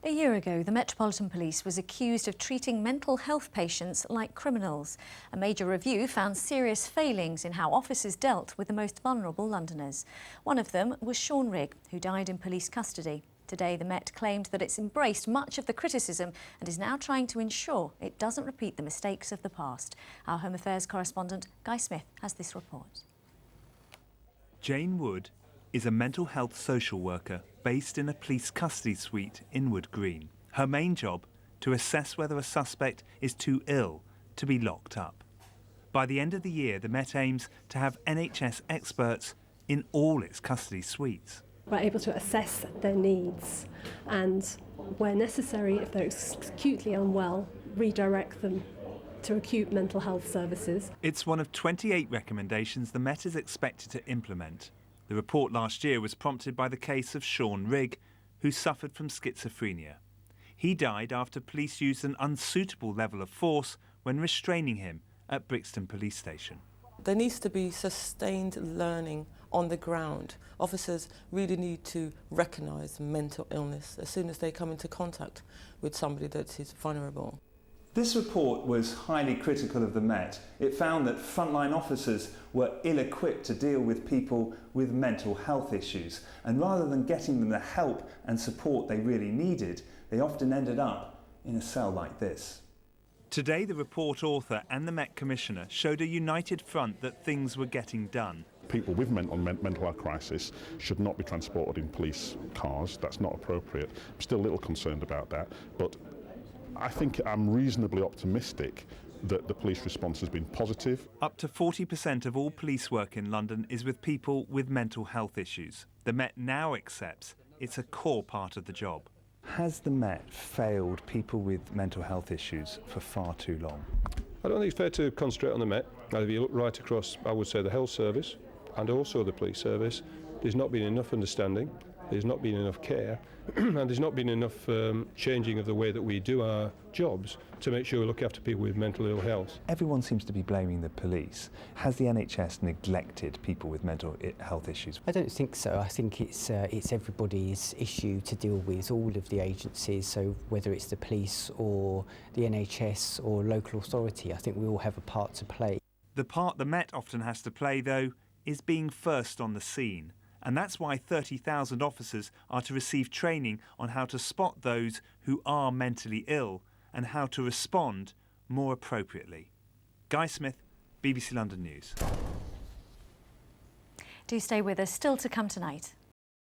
A year ago, the Metropolitan Police was accused of treating mental health patients like criminals. A major review found serious failings in how officers dealt with the most vulnerable Londoners. One of them was Sean Rigg, who died in police custody. Today, the Met claimed that it's embraced much of the criticism and is now trying to ensure it doesn't repeat the mistakes of the past. Our Home Affairs correspondent, Guy Smith, has this report. Jane Wood is a mental health social worker based in a police custody suite in Wood Green. Her main job, to assess whether a suspect is too ill to be locked up. By the end of the year, the Met aims to have NHS experts in all its custody suites. We're able to assess their needs and, where necessary, if they're acutely unwell, redirect them to acute mental health services. It's one of 28 recommendations the Met is expected to implement. The report last year was prompted by the case of Sean Rigg, who suffered from schizophrenia. He died after police used an unsuitable level of force when restraining him at Brixton Police Station. There needs to be sustained learning on the ground. Officers really need to recognise mental illness as soon as they come into contact with somebody that is vulnerable. This report was highly critical of the Met. It found that frontline officers were ill-equipped to deal with people with mental health issues, and rather than getting them the help and support they really needed, they often ended up in a cell like this. Today, the report author and the Met Commissioner showed a united front that things were getting done. People with mental health crisis should not be transported in police cars. That's not appropriate. I'm still a little concerned about that, but I think I'm reasonably optimistic that the police response has been positive. Up to 40% of all police work in London is with people with mental health issues. The Met now accepts it's a core part of the job. Has the Met failed people with mental health issues for far too long? I don't think it's fair to concentrate on the Met. Now, if you look right across, I would say the health service and also the police service, there's not been enough understanding, there's not been enough care, and there's not been enough changing of the way that we do our jobs to make sure we look after people with mental ill health. Everyone seems to be blaming the police. Has the NHS neglected people with mental health issues? I don't think so. I think it's everybody's issue to deal with, all of the agencies, so whether it's the police or the NHS or local authority, I think we all have a part to play. The part the Met often has to play, though, is being first on the scene. And that's why 30,000 officers are to receive training on how to spot those who are mentally ill and how to respond more appropriately. Guy Smith, BBC London News. Do stay with us. Still to come tonight.